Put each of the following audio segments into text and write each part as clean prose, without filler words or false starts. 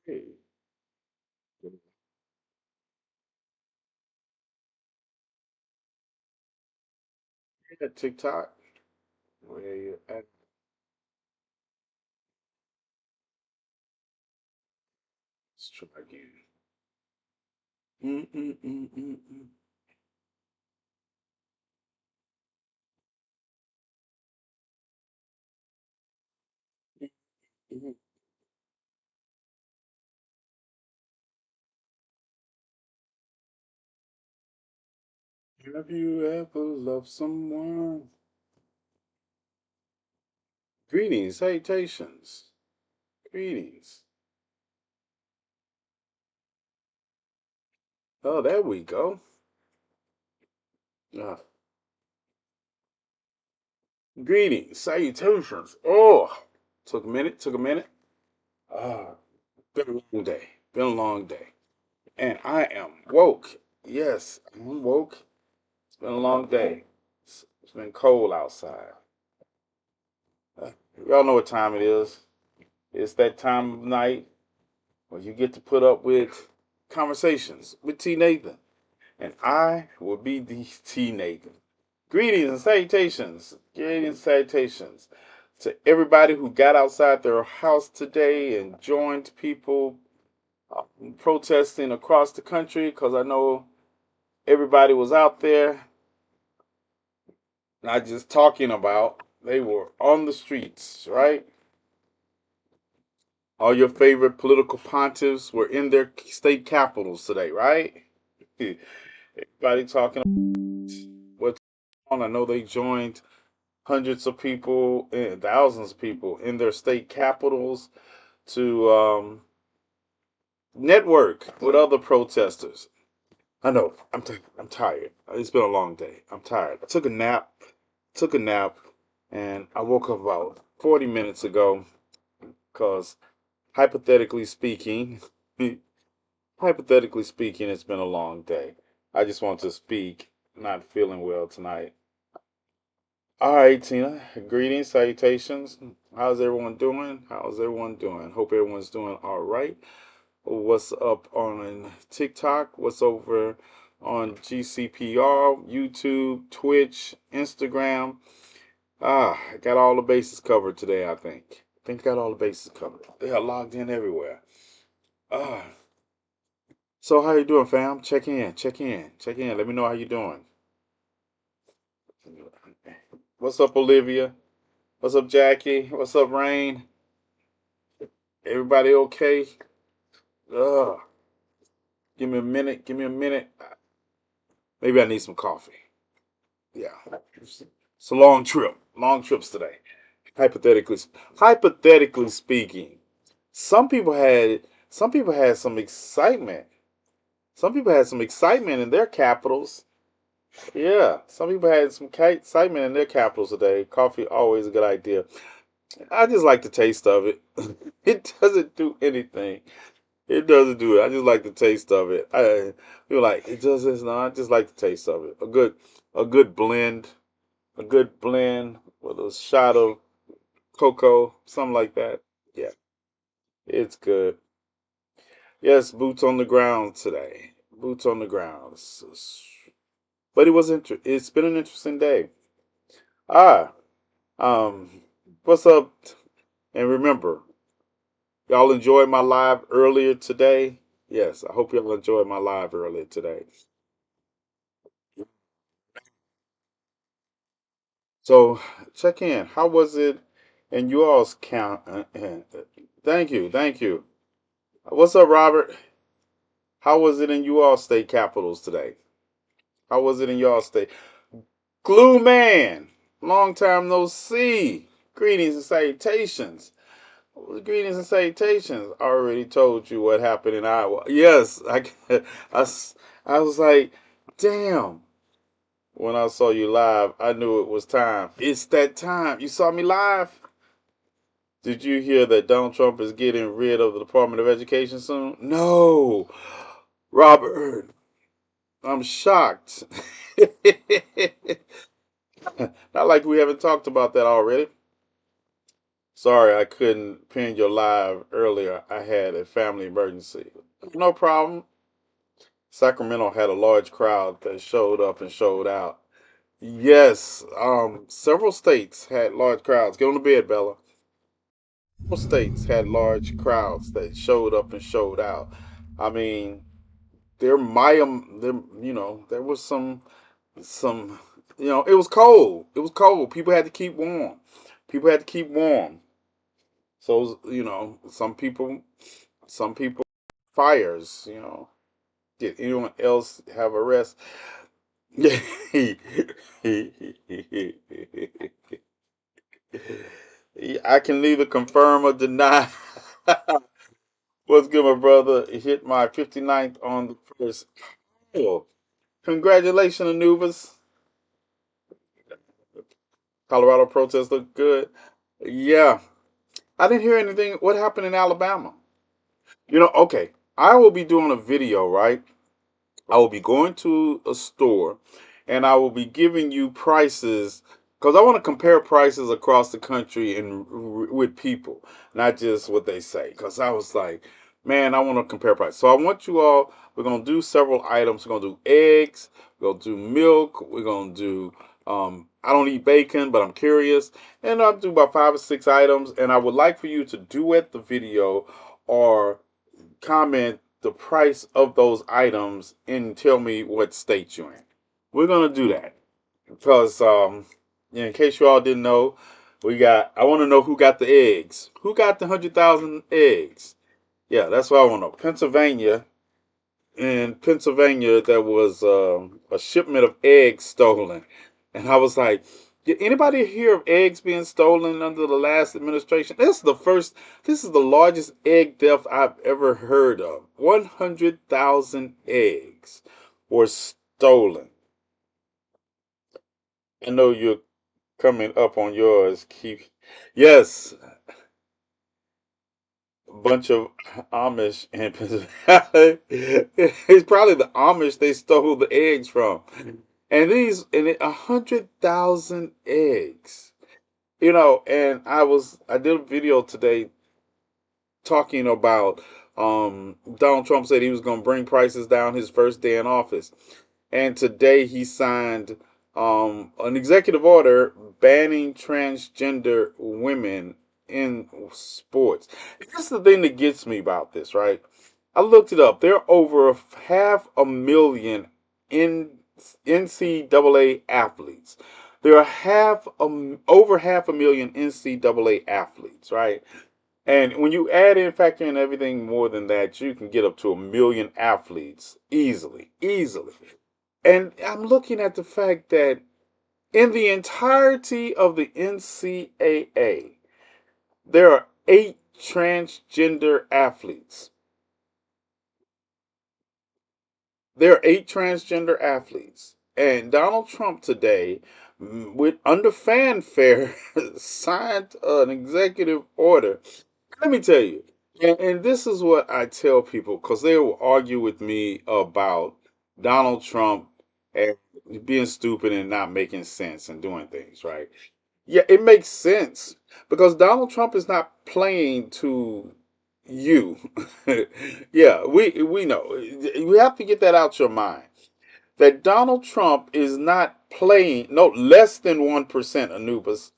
Hey, yeah, TikTok. Where you at? Let's try again. Mm. Mm. Have you ever loved someone? Greetings, salutations, greetings. Oh, there we go. Uh, Greetings, salutations. Oh, took a minute, took a minute. Ah, been a long day, been a long day. And I am woke. Yes, I'm woke. It's been a long day. It's been cold outside. Uh, Y'all know what time it is. It's that time of night where you get to put up with conversations with TNathan. And I will be the TNathan. Greetings and salutations. Greetings and salutations to everybody who got outside their house today and joined people protesting across the country because I know everybody was out there, not just talking about, they were on the streets, right? All your favorite political pontiffs were in their state capitals today, right? Everybody talking what's on. I know they joined hundreds of people, thousands of people in their state capitals to network with other protesters. I know. I'm tired. It's been a long day. I'm tired. I took a nap. Took a nap, and I woke up about 40 minutes ago because hypothetically speaking, hypothetically speaking, it's been a long day. I just want to speak. Not feeling well tonight. All right, Tina. Greetings, salutations. How's everyone doing? How's everyone doing? Hope everyone's doing all right. What's up on TikTok? What's over on GCPR, YouTube, Twitch, Instagram? I got all the bases covered today, I think. I think I got all the bases covered. They are logged in everywhere. Ah. So how you doing, fam? Check in, check in, check in. Let me know how you doing. What's up, Olivia? What's up, Jackie? What's up, Rain? Everybody okay? Ugh. Give me a minute. Give me a minute. Maybe I need some coffee. Yeah. It's a long trip. Long trips today. Hypothetically, hypothetically speaking, some people had some excitement. Some people had some excitement in their capitals. Yeah, some people had some excitement in their capitals today. Coffee always a good idea. I just like the taste of it. It doesn't do anything. It doesn't do it. I just like the taste of it. I feel like it does this. No, I just like the taste of it. A good blend, a good blend with a shot of cocoa, something like that. Yeah, it's good. Yes, boots on the ground today. Boots on the ground. But it's been an interesting day. Ah, um, what's up? And remember, y'all enjoyed my live earlier today. Yes, I hope y'all enjoyed my live earlier today. So check in. How was it in you all's count? Thank you, thank you. What's up, Robert? How was it in you all state capitals today? How was it in y'all state? Glue Man, long time no see. Greetings and salutations. Greetings and salutations. I already told you what happened in Iowa. Yes, I, I was like, damn. When I saw you live, I knew it was time. It's that time. You saw me live? Did you hear that Donald Trump is getting rid of the Department of Education soon? No. Robert, I'm shocked. Not like we haven't talked about that already. Sorry I couldn't pin your live earlier. I had a family emergency. No problem. Sacramento had a large crowd that showed up and showed out. Yes, several states had large crowds. Get on the bed, Bella. Several states had large crowds that showed up and showed out. I mean, there was some, it was cold. It was cold. People had to keep warm. People had to keep warm. So, some people fires, Did anyone else have a rest? I can neither confirm or deny. What's good, my brother? It hit my 59th on the first. Oh, congratulations, Anubis. Colorado protests look good. Yeah. I didn't hear anything. What happened in Alabama? Okay. I will be doing a video, right? I will be going to a store and I will be giving you prices because I want to compare prices across the country and with people, not just what they say. Because I was like, man, I want to compare prices. So I want you all, we're going to do several items. We're going to do eggs, we're going to do milk, we're going to do, I don't eat bacon, but I'm curious. And I'll do about 5 or 6 items. And I would like for you to duet the video or comment the price of those items and tell me what state you're in. We're gonna do that because in case you all didn't know, I want to know who got the eggs. Who got the 100,000 eggs? Yeah, that's what I want to know. Pennsylvania. In Pennsylvania, there was a shipment of eggs stolen, and I was like, "Did anybody hear of eggs being stolen under the last administration?" This is the largest egg theft I've ever heard of. 100,000 eggs were stolen. I know you're coming up on yours. Yes, a bunch of Amish in Pennsylvania. It's probably the Amish they stole the eggs from. And 100,000 eggs. And I did a video today talking about Donald Trump said he was going to bring prices down his first day in office. And today he signed an executive order banning transgender women in sports. This is the thing that gets me about this, right? I looked it up. There are over half a million in NCAA athletes. There are over half a million NCAA athletes, right? And when you add in, factor in everything more than that, you can get up to a million athletes easily, easily. And I'm looking at the fact that in the entirety of the NCAA, there are 8 transgender athletes. There are 8 transgender athletes. And Donald Trump today, with under fanfare, signed an executive order. Let me tell you, and this is what I tell people because they will argue with me about Donald Trump and being stupid and not making sense and doing things, right? Yeah, it makes sense because Donald Trump is not playing to you. Yeah, we know. You have to get that out your mind. That Donald Trump is not playing no less than 1%, Anubis,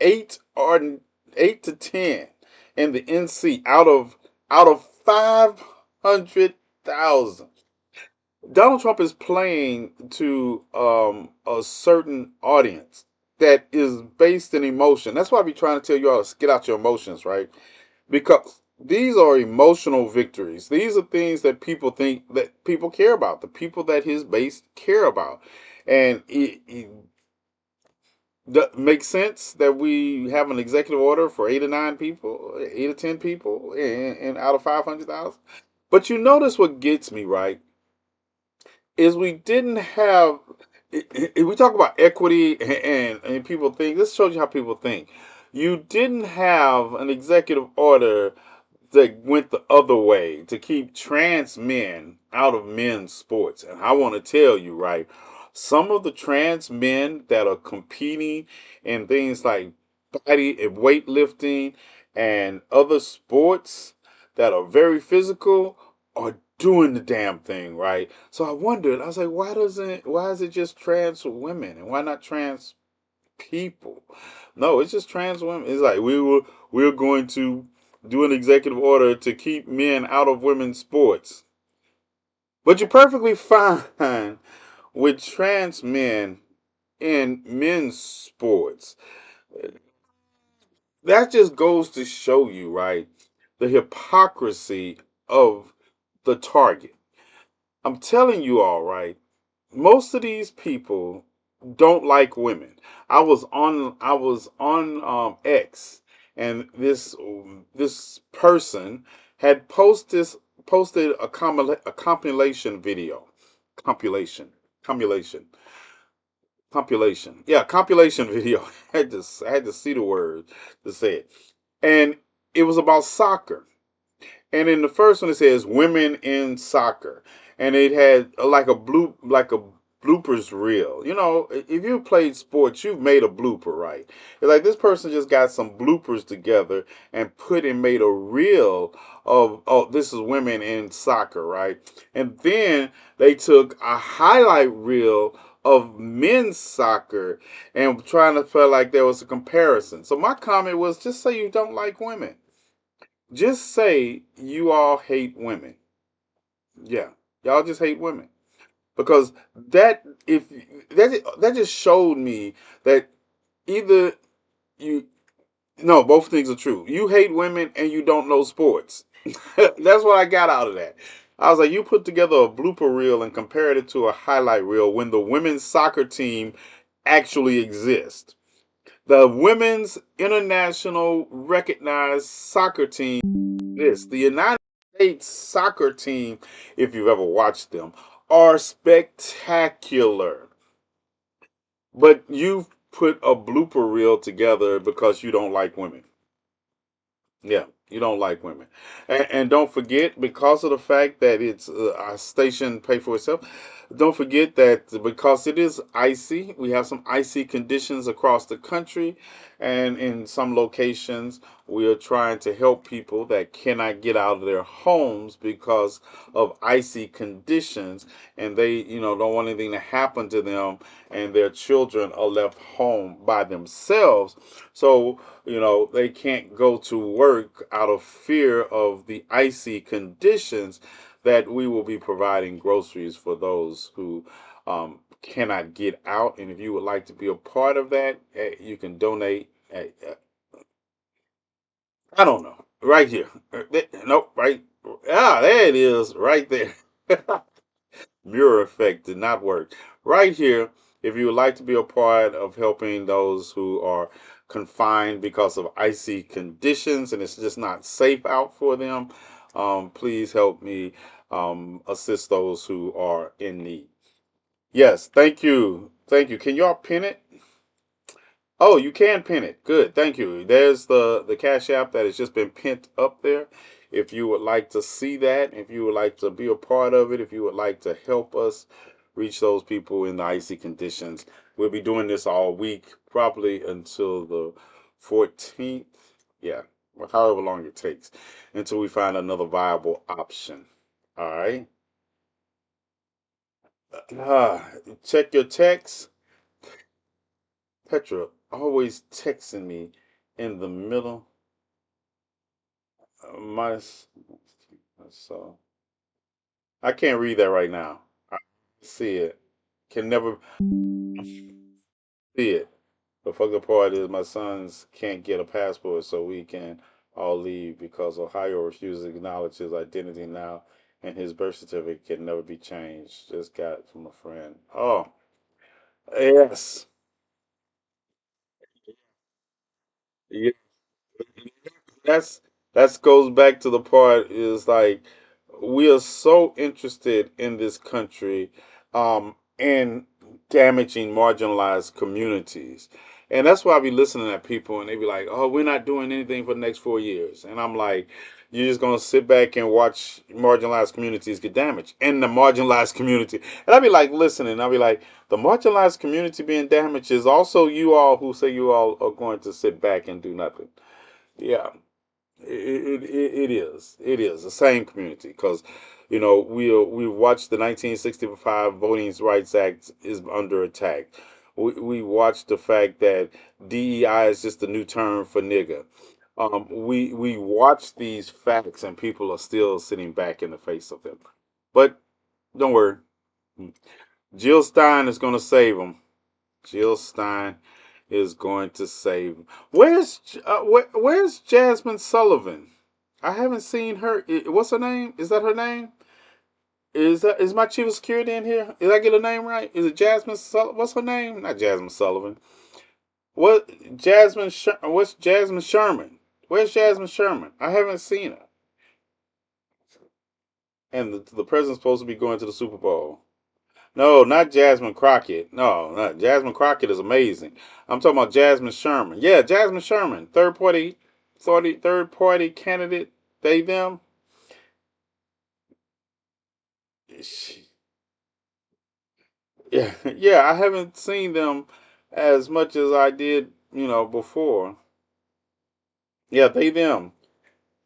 8 to 10 in the NC out of 500,000. Donald Trump is playing to a certain audience that is based in emotion. That's why I be trying to tell you all to get out your emotions, right? Because these are emotional victories. These are things that people think that people care about. The people that his base care about, and it makes sense that we have an executive order for 8 or 9 people, 8 or 10 people, and out of 500,000. But you notice what gets me right is we didn't have. If we talk about equity and people think, this shows you how people think. You didn't have an executive order that went the other way to keep trans men out of men's sports. And I want to tell you, right, some of the trans men that are competing in things like body and weightlifting and other sports that are very physical are doing the damn thing, right? So I wondered, I was like, why is it just trans women and why not trans people? No, it's just trans women. It's like we're going to do an executive order to keep men out of women's sports. But you're perfectly fine with trans men in men's sports. That just goes to show you, right, the hypocrisy of the target. I'm telling you all, right, most of these people don't like women. I was on X, and this person had posted a compilation video, compilation, compilation, compilation. Yeah, compilation video. I had to see the word to say it, and it was about soccer. And in the first one, it says "women in soccer," and it had like a bloopers reel. You know, if you played sports, you've made a blooper, right? It's like this person just got some bloopers together and made a reel of, oh, this is women in soccer, right? And then they took a highlight reel of men's soccer and trying to feel like there was a comparison. So my comment was, just say you don't like women. Just say you all hate women. Yeah, y'all just hate women because if that just showed me that either you no, both things are true. You hate women and you don't know sports. That's what I got out of that. I was like, you put together a blooper reel and compared it to a highlight reel when the women's soccer team actually exists. The women's international recognized soccer team this. The United States soccer team, if you've ever watched them, are spectacular. But you've put a blooper reel together because you don't like women. Yeah, you don't like women, and don't forget, because of the fact that it's our station pay for itself. Don't forget that because it is icy, we have some icy conditions across the country, and in some locations, we are trying to help people that cannot get out of their homes because of icy conditions, and they, don't want anything to happen to them, and their children are left home by themselves. So they can't go to work out of fear of the icy conditions, that we will be providing groceries for those who cannot get out. And if you would like to be a part of that, you can donate. I don't know. Right here. Nope, right. Ah, there it is, right there. Mirror effect did not work. Right here, if you would like to be a part of helping those who are confined because of icy conditions and it's just not safe out for them, please help me assist those who are in need. Yes, thank you. Thank you. Can y'all pin it? Oh, you can pin it. Good. Thank you. There's the Cash App that has just been pinned up there. If you would like to see that, if you would like to be a part of it, if you would like to help us reach those people in the icy conditions, we'll be doing this all week, probably until the 14th. Yeah, or however long it takes until we find another viable option. All right. Check your text. Petra always texting me in the middle. My so I can't read that right now. I see it. Can never see it. The fucked part is my sons can't get a passport, so we can all leave because Ohio refuses to acknowledge his identity now, and his birth certificate can never be changed. Just got it from a friend. Oh, yes. Yeah. that's that goes back to the part is like we are so interested in this country in damaging marginalized communities, and that's why I be listening to people and they be like, oh, we're not doing anything for the next 4 years, and I'm like, You're just gonna sit back and watch marginalized communities get damaged, and the marginalized community. And I'll be like listening. I'll be like, the marginalized community being damaged is also you all who say you all are going to sit back and do nothing. Yeah, it is. It is the same community because, we watched the 1965 Voting Rights Act is under attack. We watched the fact that DEI is just a new term for nigger. We watch these facts and people are still sitting back in the face of them. But don't worry, Jill Stein is going to save them. Jill Stein is going to save them. Where's Jasmine Sullivan? I haven't seen her. What's her name? Is that her name? Is my chief of security in here? Did I get her name right? Is it Jasmine Sullivan? What's her name? Not Jasmine Sullivan. What's Jasmine Sherman? Where's Jasmine Sherman? I haven't seen her. And the president's supposed to be going to the Super Bowl. No, not Jasmine Crockett. No, not Jasmine Crockett is amazing. I'm talking about Jasmine Sherman. Yeah, Jasmine Sherman, third party candidate. They them. Yeah, yeah. I haven't seen them as much as I did, before. Yeah, they them.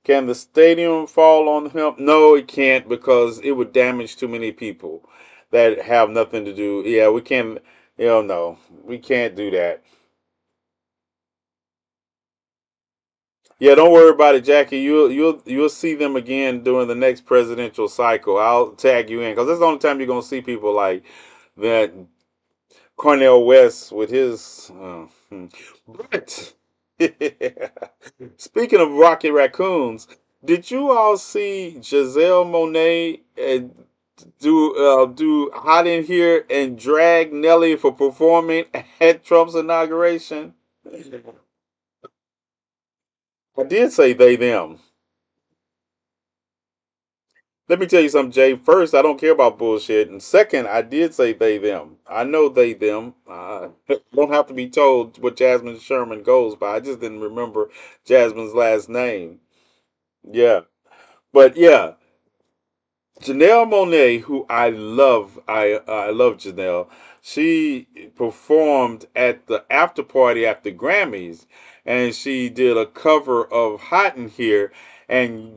Can the stadium fall on him? No, it can't because it would damage too many people that have nothing to do. Yeah, we can't. No, we can't do that. Yeah, don't worry about it, Jackie. You'll see them again during the next presidential cycle. I'll tag you in because that's the only time you're gonna see people like that. Cornell West with his. But speaking of Rocket Raccoons, did you all see Giselle Monet do hot in here and drag Nelly for performing at Trump's inauguration? I did say they them. Let me tell you something, Jay. First, I don't care about bullshit. And second, I did say they them. I know they them. Don't have to be told what Jasmine Sherman goes by. I just didn't remember Jasmine's last name. Yeah. But yeah, Janelle Monet, who I love Janelle. She performed at the after party at the Grammys, and she did a cover of "Hot in Here" and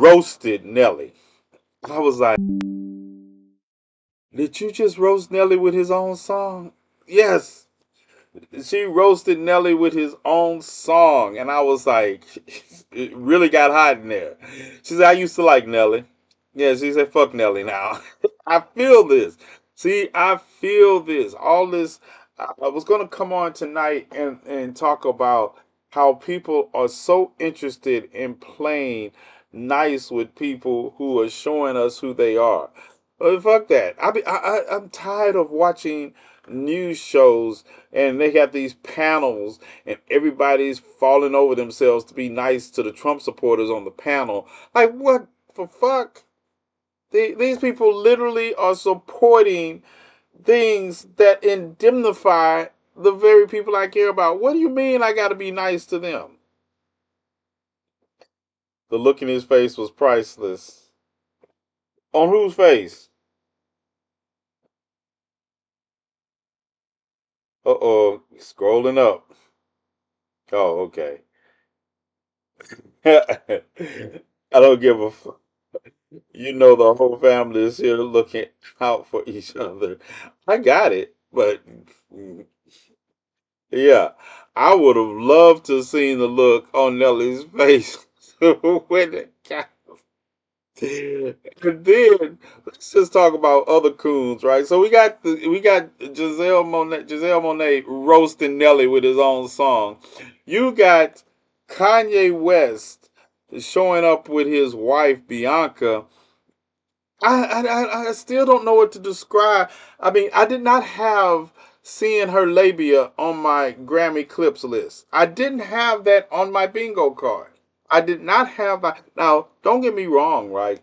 roasted Nelly. I was like, did you just roast Nelly with his own song? Yes, she roasted Nelly with his own song, and I was like, it really got hot in there. She said, I used to like Nelly. Yeah, she said, fuck Nelly now. I feel this. See, I feel this. All this. I was going to come on tonight and talk about how people are so interested in playing nice with people who are showing us who they are. Fuck that. I'm tired of watching news shows and they have these panels and everybody's falling over themselves to be nice to the Trump supporters on the panel. Like, what the fuck? These people literally are supporting things that indemnify the very people I care about. What do you mean I got to be nice to them? The look in his face was priceless. On whose face? Uh oh, scrolling up. Oh, okay. I don't give a fuck. The whole family is here looking out for each other. I got it, but yeah, I would have loved to have seen the look on Nellie's face when it got. And then let's just talk about other coons, right? So we got Giselle Monet roasting Nelly with his own song. You got Kanye West showing up with his wife Bianca. I still don't know what to describe. I mean, I did not have seeing her labia on my Grammy clips list. I didn't have that on my bingo card. I did not have that. Now, don't get me wrong, right?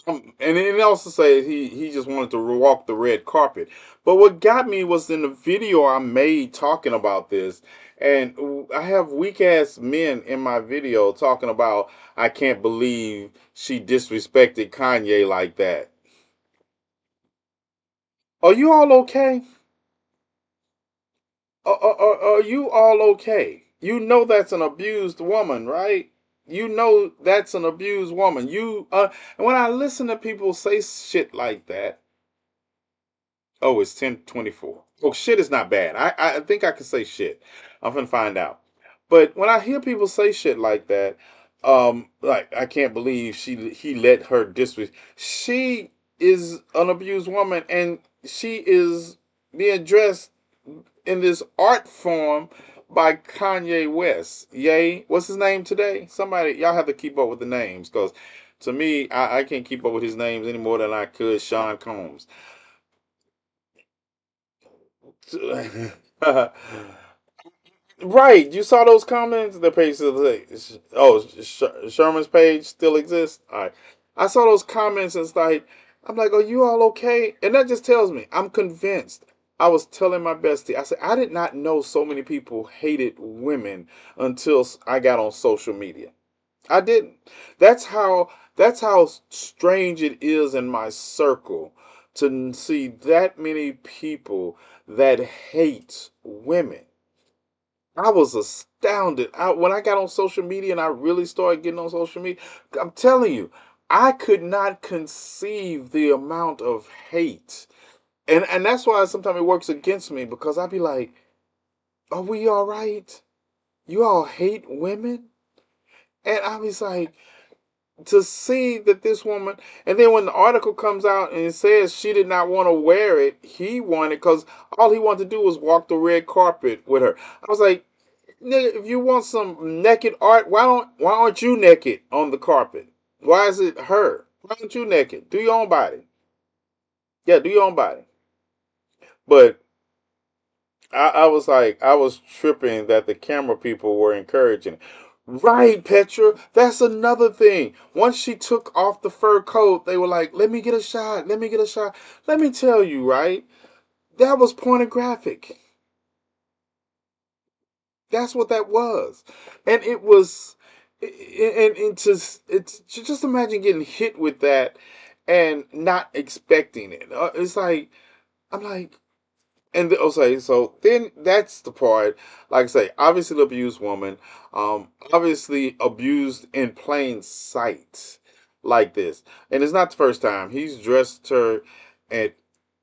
And it also said he just wanted to walk the red carpet. But what got me was in the video I made talking about this, and I have weak ass men in my video talking about I can't believe she disrespected Kanye like that. Are you all okay? Are you all okay? You know that's an abused woman, right? You know that's an abused woman. And when I listen to people say shit like that, oh, it's 10:24. Oh, shit is not bad. I think I can say shit. I'm gonna find out. But when I hear people say shit like that, like I can't believe he let her disrespect. She is an abused woman, and she is being dressed in this art form by Kanye West. Yay, what's his name today? Somebody, y'all have to keep up with the names because to me, I can't keep up with his names any more than I could Sean Combs. Right, you saw those comments. The page still Sherman's page still exists. All right, I saw those comments and it's like I'm like, are you all okay? And that just tells me I'm convinced. I was telling my bestie, I said I did not know so many people hated women until I got on social media. I didn't. That's how strange it is in my circle to see that many people that hate women. I was astounded. When I got on social media and I really started getting on social media, I'm telling you, I could not conceive the amount of hate. And that's why sometimes it works against me because I'd be like, are we all right? You all hate women? And I was like, to see that this woman, and then when the article comes out and it says she did not want to wear it, he wanted, because all he wanted to do was walk the red carpet with her. I was like, nigga, if you want some naked art, why aren't you naked on the carpet? Why is it her? Why aren't you naked? Do your own body. Yeah, do your own body. But I was like, I was tripping that the camera people were encouraging it. Right, Petra. That's another thing. Once she took off the fur coat, they were like, let me get a shot. Let me get a shot. Let me tell you, right? That was pornographic. That's what that was. And it was, and just imagine getting hit with that and not expecting it. It's like, I'm like, and okay, so then that's the part. Like I say, obviously the abused woman, obviously abused in plain sight, like this, and it's not the first time he's dressed her at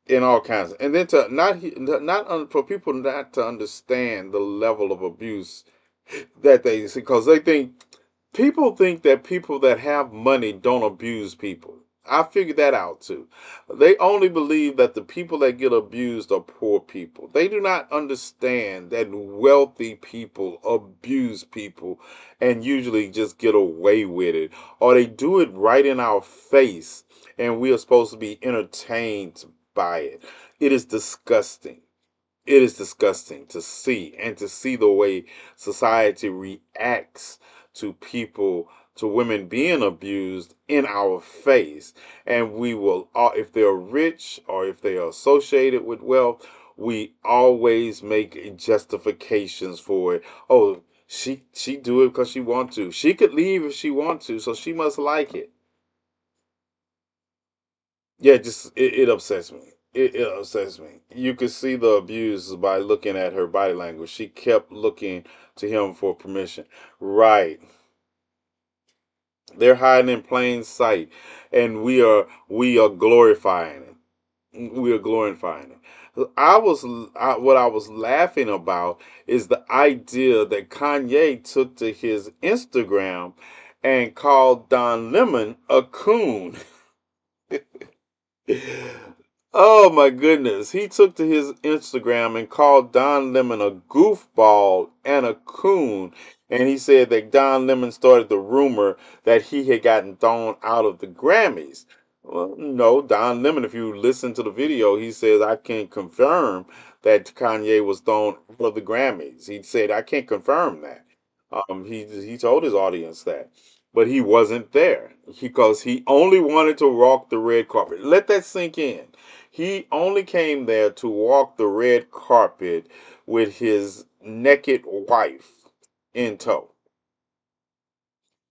in all kinds. And then to for people not to understand the level of abuse that they see, because they think people think that people that have money don't abuse people. I figured that out too. They only believe that the people that get abused are poor people. They do not understand that wealthy people abuse people and usually just get away with it, or they do it right in our face and we are supposed to be entertained by it. It is disgusting. It is disgusting to see, and to see the way society reacts to people, to women being abused in our face. And we will, if they're rich or if they are associated with wealth, we always make justifications for it. Oh, she do it because she want to. She could leave if she want to, so she must like it. Yeah, just it upsets me. It upsets me. You could see the abuse by looking at her body language. She kept looking to him for permission. Right. They're hiding in plain sight, and we are glorifying it. We are glorifying it. What I was laughing about is the idea that Kanye took to his Instagram and called Don Lemon a coon. Oh my goodness. He took to his Instagram and called Don Lemon a goofball and a coon. And he said that Don Lemon started the rumor that he had gotten thrown out of the Grammys. Well, no, Don Lemon, if you listen to the video, he says, I can confirm that Kanye was thrown out of the Grammys. He said, I can't confirm that. He told his audience that. but he wasn't there because he only wanted to walk the red carpet. Let that sink in. He only came there to walk the red carpet with his naked wife in tow.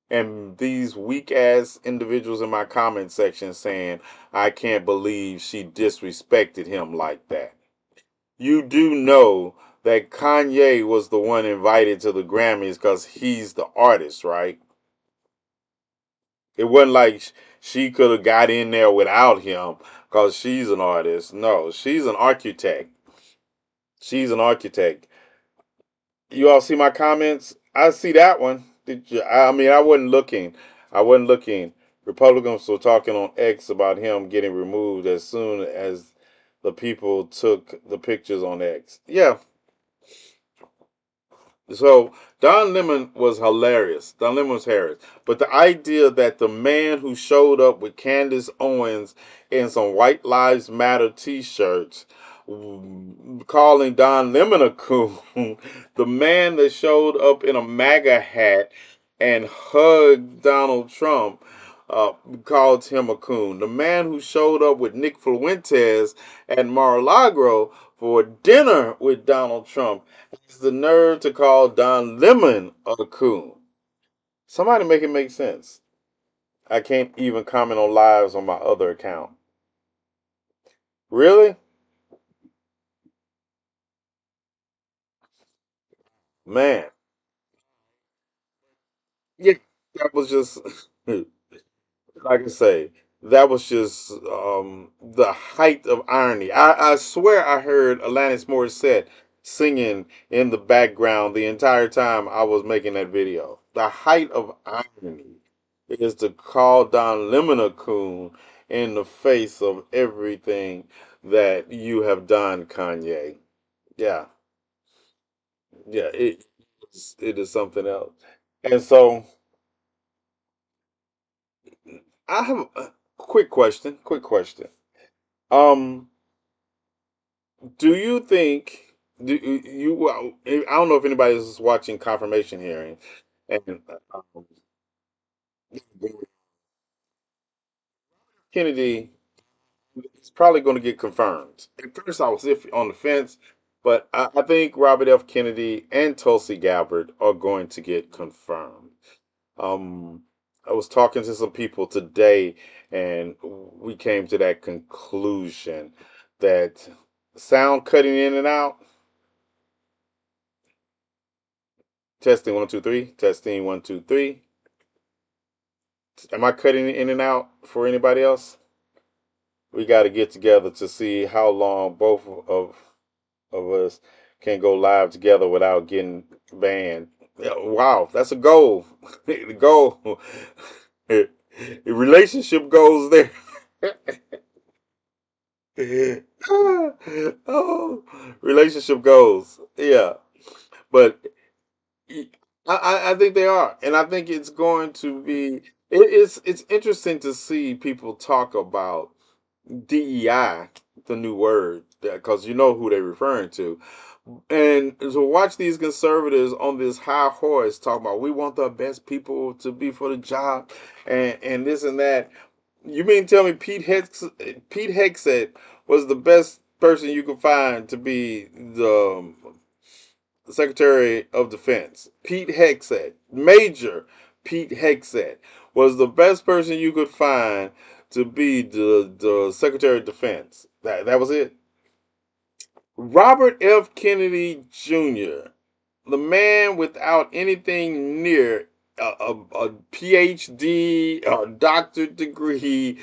And these weak ass individuals in my comment section saying, I can't believe she disrespected him like that. You do know that Kanye was the one invited to the Grammys because he's the artist, right? It wasn't like she could have got in there without him because she's an artist. No, she's an architect. She's an architect. You all see my comments? I see that one. Did you? I mean, I wasn't looking. I wasn't looking. Republicans were talking on X about him getting removed as soon as the people took the pictures on X. Yeah, so Don Lemon was hilarious. Don Lemon was hilarious. But the idea that the man who showed up with Candace Owens in some White Lives Matter t-shirts, calling Don Lemon a coon, the man that showed up in a MAGA hat and hugged Donald Trump, called him a coon. The man who showed up with Nick Fuentes at Mar-a-Lago for dinner with Donald Trump has the nerve to call Don Lemon a coon. Somebody make it make sense. I can't even comment on lives on my other account. Really? Man. Yeah, that was just like I say, that was just the height of irony. I swear I heard Alanis Morissette singing in the background the entire time I was making that video. The height of irony is to call Don Lemon a coon in the face of everything that you have done, Kanye. Yeah, yeah, it is something else. And so I have a quick question. Quick question. Um, Do you think well, I don't know if anybody is watching confirmation hearing, and Kennedy is probably going to get confirmed. At first, I was on the fence, but I think Robert F. Kennedy and Tulsi Gabbard are going to get confirmed. Um, I was talking to some people today, and we came to that conclusion that sound cutting in and out. Testing 1 2 3. Testing 1 2 3. Am I cutting in and out for anybody else? We got to get together to see how long both of us can go live together without getting banned. Yeah, wow, that's a goal. The goal. The relationship goals there. Oh, relationship goals. Yeah, but I think they are, and I think it's going to be. It's interesting to see people talk about DEI, the new word, because you know who they're referring to, and to watch these conservatives on this high horse talk about we want the best people to be for the job, and this and that. You mean tell me Pete Hegseth was the best person you could find to be the Secretary of Defense, Pete Hegseth, Major Pete Hegseth, was the best person you could find to be the Secretary of Defense. That was it. Robert F. Kennedy Jr., the man without anything near a PhD, a doctorate degree,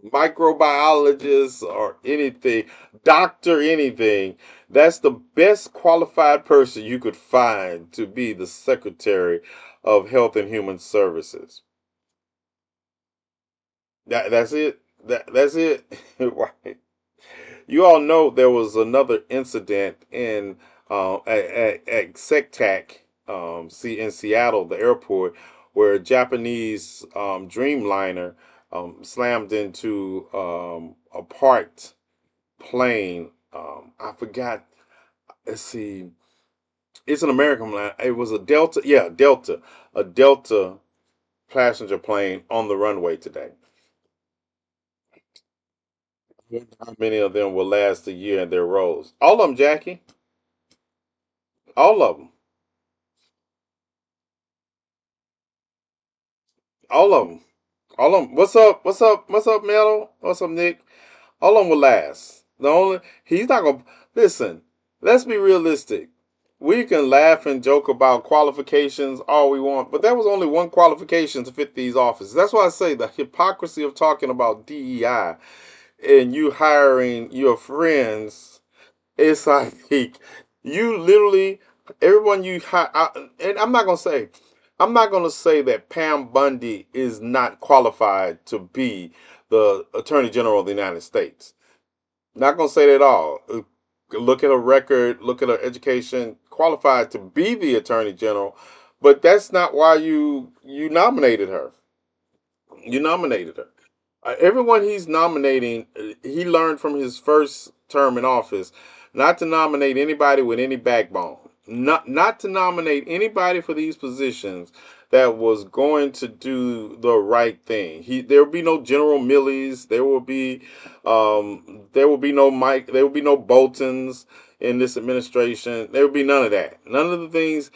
microbiologist, or anything, doctor anything. That's the best qualified person you could find to be the Secretary of Health and Human Services. That's it. That's it. Right. You all know there was another incident in at SecTac, in Seattle, the airport, where a Japanese Dreamliner slammed into a parked plane. I forgot. Let's see. It's an American line. It was a Delta. Yeah, Delta. A Delta passenger plane on the runway today. How many of them will last a year in their roles? All of them, Jackie. All of them. All of them. All of them. What's up? What's up? What's up, Mello? What's up, Nick? All of them will last. The only he's not gonna listen. Let's be realistic. We can laugh and joke about qualifications all we want, but there was only one qualification to fit these offices. That's why I say the hypocrisy of talking about DEI and you hiring your friends. It's like you literally everyone you hire, and I'm not gonna say that Pam Bundy is not qualified to be the Attorney General of the United States. Not gonna say that at all. Look at her record, look at her education, qualified to be the Attorney General, but that's not why you nominated her. You nominated her. Everyone he's nominating, he learned from his first term in office not to nominate anybody with any backbone. Not to nominate anybody for these positions that was going to do the right thing. There will be no General Millies. There will be no Mike. There will be no Boltons in this administration. There will be none of that. None of the things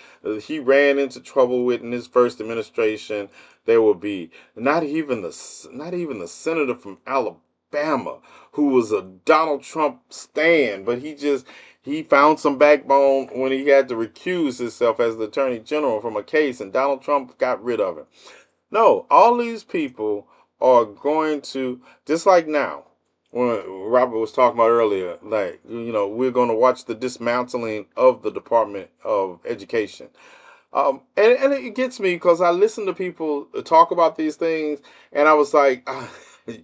he ran into trouble with in his first administration. There will be not even the senator from Alabama who was a Donald Trump stan, but he found some backbone when he had to recuse himself as the attorney general from a case, and Donald Trump got rid of him. No, all these people are going to just like now. When Robert was talking about earlier, like we're going to watch the dismantling of the Department of Education. And it gets me because I listen to people talk about these things, and I was like,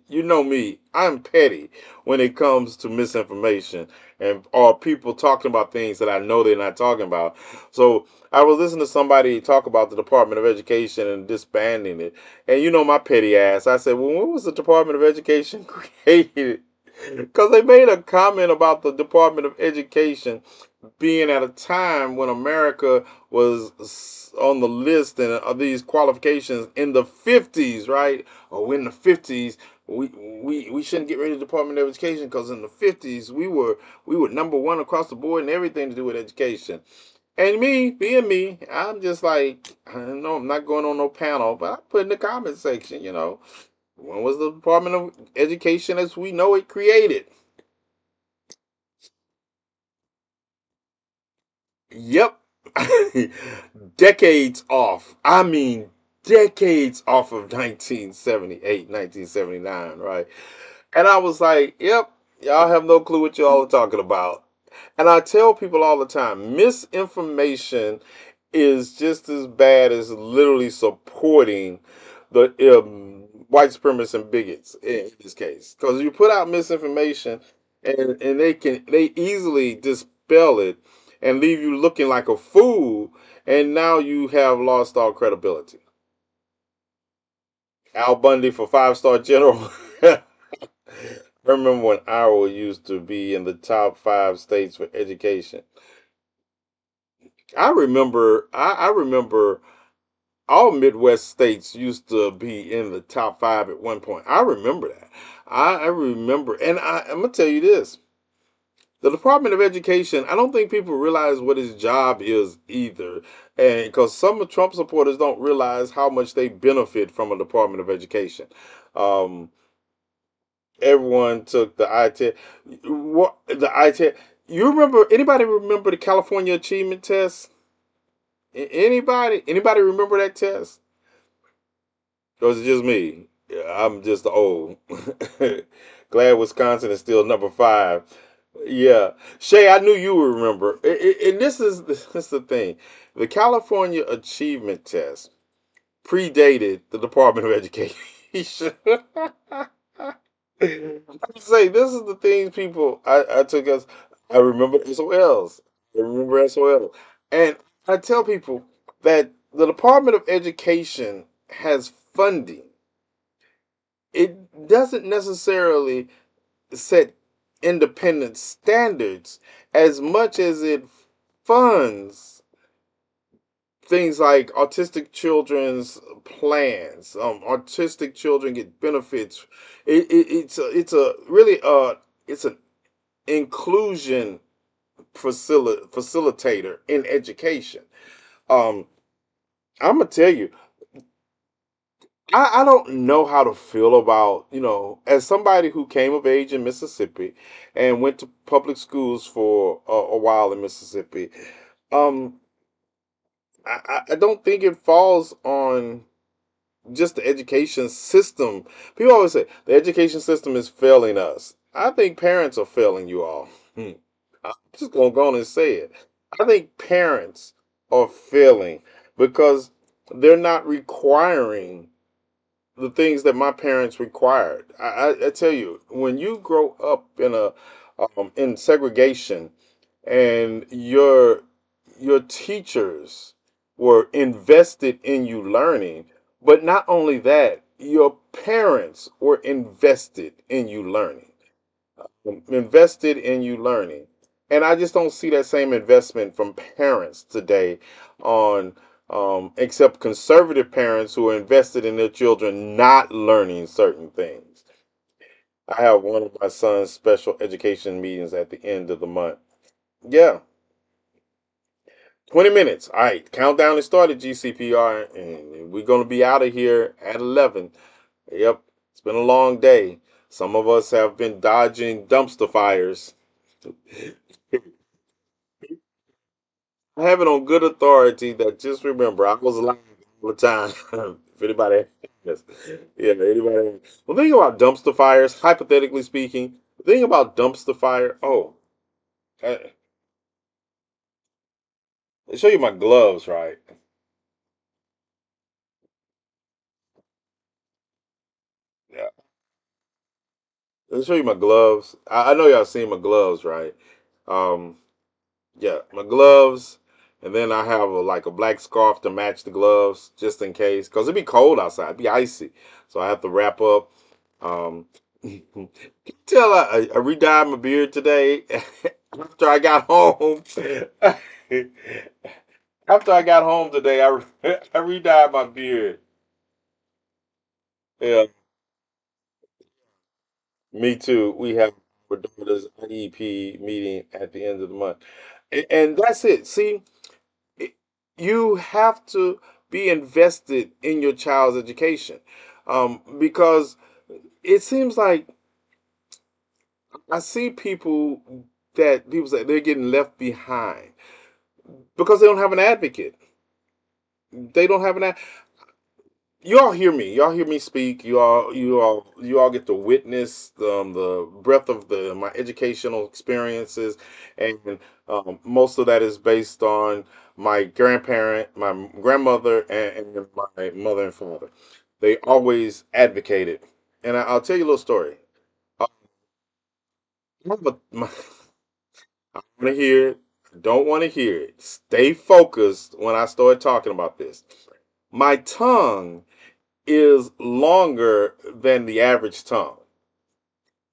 you know me, I'm petty when it comes to misinformation and or people talking about things that I know they're not talking about. So I was listening to somebody talk about the Department of Education and disbanding it, and my petty ass, I said, well, when was the Department of Education created? Because they made a comment about the Department of Education being at a time when America was on the list and of these qualifications in the 50s, right? Or in the 50s, we shouldn't get rid of the Department of Education because in the 50s we were number one across the board and everything to do with education. And me, being me, I'm just like, I don't know, I'm not going on no panel, but I put in the comment section, when was the Department of Education as we know it created? Yep. Decades off. I mean, decades off of 1978, 1979, right? And I was like, yep, y'all have no clue what y'all are talking about. And I tell people all the time, misinformation is just as bad as literally supporting the white supremacists and bigots in this case. Because you put out misinformation and they easily dispel it and leave you looking like a fool, and now you have lost all credibility. Al Bundy for 5-star general. I remember when Iowa used to be in the top 5 states for education. I remember all Midwest states used to be in the top 5 at one point. I remember that. I remember, and I'm gonna tell you this: the Department of Education. I don't think people realize what his job is either, and because some of Trump supporters don't realize how much they benefit from a Department of Education. Um, Everyone took the IT. What the IT? You remember? Anybody remember the California Achievement Test? Anybody remember that test? Or is it just me? Yeah, I'm just old. Glad Wisconsin is still number 5. Yeah, Shay, I knew you would remember. And this is the thing: the California Achievement Test predated the Department of Education. I say this is the things people I took us. I remember SOLs. I remember SOL, and I tell people that the Department of Education has funding. It doesn't necessarily set independent standards as much as it funds things like autistic children's plans. Autistic children get benefits. It's a really it's an inclusion facilitator in education. Um, I'm gonna tell you, I don't know how to feel about, as somebody who came of age in Mississippi and went to public schools for a while in Mississippi. Um, I don't think it falls on just the education system. People always say the education system is failing us. I think parents are failing you all. I'm just gonna go on and say it. I think parents are failing because they're not requiring the things that my parents required. I tell you, when you grow up in segregation and your teachers were invested in you learning, but not only that, your parents were invested in you learning. And I just don't see that same investment from parents today on except conservative parents who are invested in their children not learning certain things. I have one of my son's special education meetings at the end of the month. Yeah, 20 minutes. All right, countdown has started, GCPR, and we're going to be out of here at 11. Yep, it's been a long day. Some of us have been dodging dumpster fires. I have it on good authority that just remember I was lying all the time. If anybody yes. Yeah, anybody. Well, the thing about dumpster fires, hypothetically speaking, the thing about dumpster fire, I, I'll show you my gloves, right? Yeah. Let me show you my gloves. I know y'all seen my gloves, right? Um, yeah, my gloves, and then I have like a black scarf to match the gloves, just in case, cause it'd be cold outside, it'd be icy, so I have to wrap up. Um, can you tell I re-dyed my beard today after I got home. After I got home today, I re-dyed my beard. Yeah, me too. We have our daughter's IEP meeting at the end of the month, and that's it. See, it- you have to be invested in your child's education, because it seems like I see people say they're getting left behind because they don't have an advocate. They don't have an. You all hear me. Y'all hear me speak. You all get to witness the breadth of my educational experiences, and most of that is based on my grandmother, and my mother and father. They always advocated, and I'll tell you a little story. Uh, I want to hear it. Don't want to hear it. Stay focused when I start talking about this. My tongue is longer than the average tongue.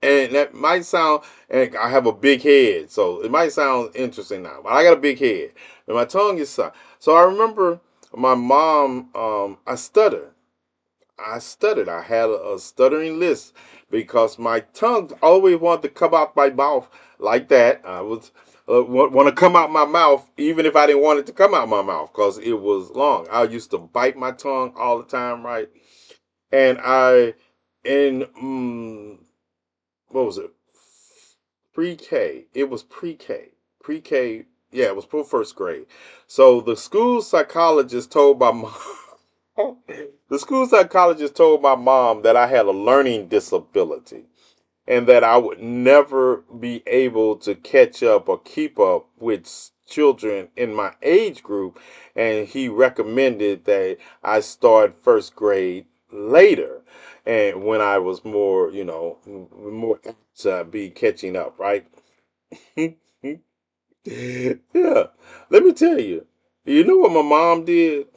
And that might sound, and I have a big head, so it might sound interesting now, but I got a big head. And my tongue is so I remember my mom, I stuttered. I stuttered. I had a stuttering list because my tongue always wanted to come out my mouth like that. I was want to come out my mouth even if I didn't want it to come out my mouth because it was long. I used to bite my tongue all the time, right? And in what was it? Pre-K. It was pre-K. Pre-K. Yeah, it was for first grade. So the school psychologist told my mom. The school psychologist told my mom that I had a learning disability and that I would never be able to catch up or keep up with children in my age group. And he recommended that I start first grade later. And when I was more, more apt to be catching up, right? Yeah. Let me tell you, you know what my mom did?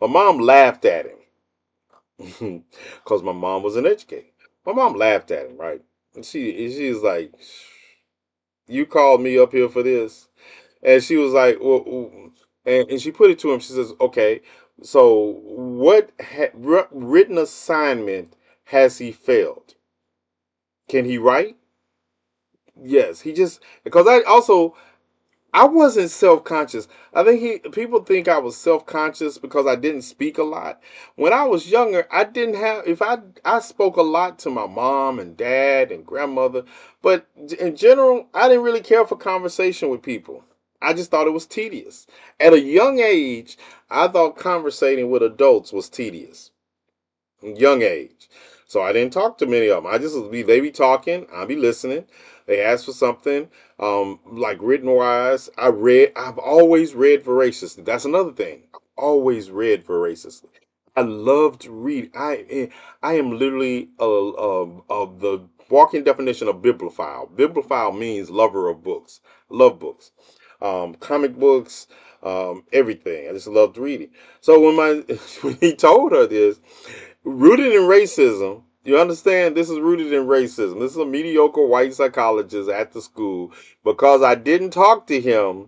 My mom laughed at him because my mom was an educator. My mom laughed at him, right? And she's like, you called me up here for this? And she was like, well, and she put it to him. She says, "Okay, so what written assignment has he failed? Can he write?" Yes, he just because I wasn't self conscious. I think people think I was self conscious because I didn't speak a lot. When I was younger, I didn't have. If I spoke a lot to my mom and dad and grandmother, but in general, I didn't really care for conversation with people. I just thought it was tedious. At a young age, I thought conversating with adults was tedious. Young age. So I didn't talk to many of them. I just would be they be talking, I'll be listening. They ask for something, like written wise. I've always read voraciously. That's another thing. I've always read voraciously. I love to read. I am literally the walking definition of bibliophile. Bibliophile means lover of books. Love books, comic books, everything. I just loved reading. So when he told her this, rooted in racism. You understand? This is rooted in racism. This is a mediocre white psychologist at the school. Because I didn't talk to him,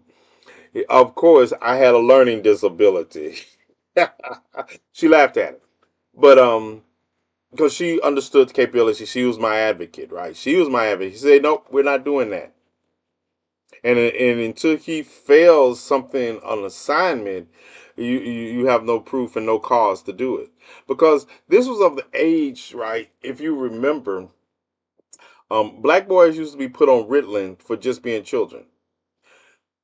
of course, I had a learning disability. She laughed at it. But because she understood the capability, she was my advocate, right? She was my advocate. She said, "Nope, we're not doing that." And until he fails something on assignment, you have no proof and no cause to do it, because this was of the age, right? If you remember, black boys used to be put on Ritalin for just being children.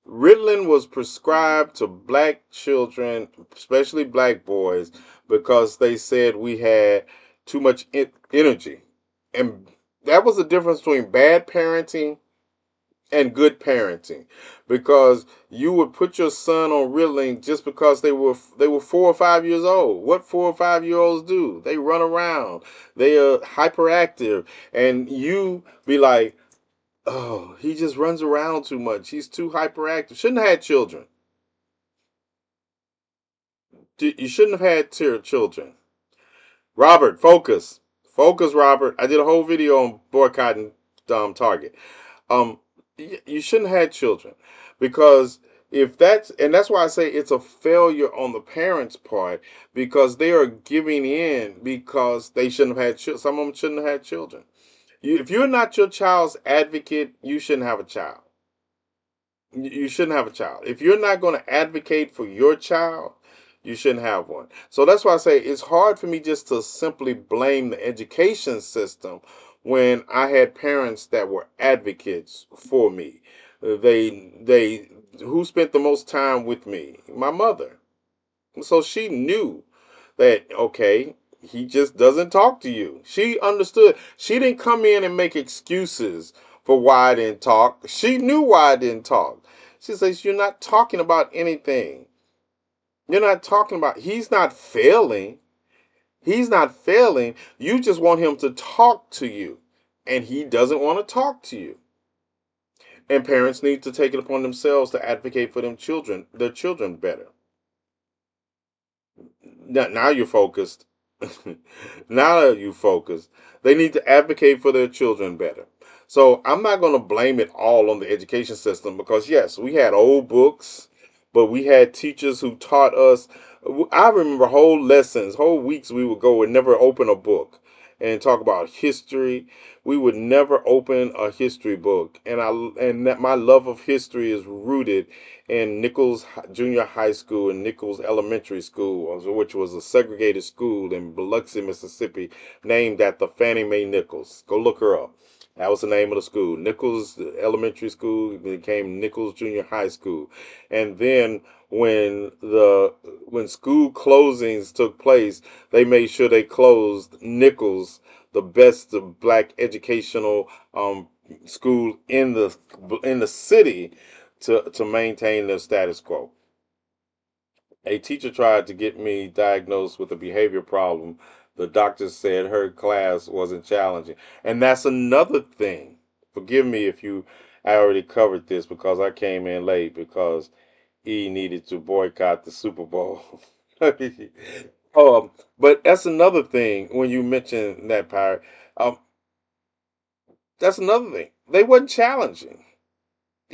Ritalin was prescribed to black children, especially black boys, because they said we had too much energy, and that was the difference between bad parenting and good parenting, because you would put your son on Ritalin just because they were 4 or 5 years old. What 4 or 5 year olds do? They run around, they are hyperactive, and you be like, "Oh, he just runs around too much, he's too hyperactive." Shouldn't have had children. You shouldn't have had children. Robert, focus, focus, Robert. I did a whole video on boycotting Target. um you shouldn't have had children, because if that's and that's why I say it's a failure on the parents' part, because they are giving in because they shouldn't have had children. Some of them shouldn't have had children. If you're not your child's advocate, you shouldn't have a child. You shouldn't have a child. If you're not going to advocate for your child, you shouldn't have one. So that's why I say it's hard for me just to simply blame the education system when I had parents that were advocates for me. They who spent the most time with me? My mother. So she knew that, okay, he just doesn't talk to you. She understood. She didn't come in and make excuses for why I didn't talk. She knew why I didn't talk. She says, "You're not talking about anything. You're not talking about, he's not failing. He's not failing. You just want him to talk to you. And he doesn't want to talk to you." And parents need to take it upon themselves to advocate for their children better. Now you're focused. Now that you focus, they need to advocate for their children better. So I'm not going to blame it all on the education system, because yes, we had old books, but we had teachers who taught us. I remember whole lessons, whole weeks we would go and never open a book and talk about history. We would never open a history book, and that my love of history is rooted in Nichols Junior High School and Nichols Elementary School, which was a segregated school in Biloxi, Mississippi, named after Fannie Mae Nichols. Go look her up. That was the name of the school. Nichols Elementary School became Nichols Junior High School. And then when school closings took place, they made sure they closed Nichols, the best black educational school in the city, to maintain the status quo. A teacher tried to get me diagnosed with a behavior problem. The doctor said her class wasn't challenging. And that's another thing. Forgive me if I already covered this because I came in late, because E needed to boycott the Super Bowl. But that's another thing when you mention that pirate. Um, that's another thing. They wasn't challenging.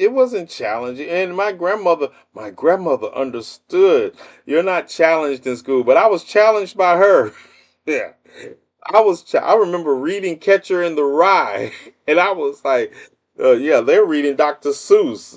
it wasn't challenging. And my grandmother understood. You're not challenged in school, but I was challenged by her. Yeah. I remember reading Catcher in the Rye, and I was like, yeah, they're reading Dr. Seuss.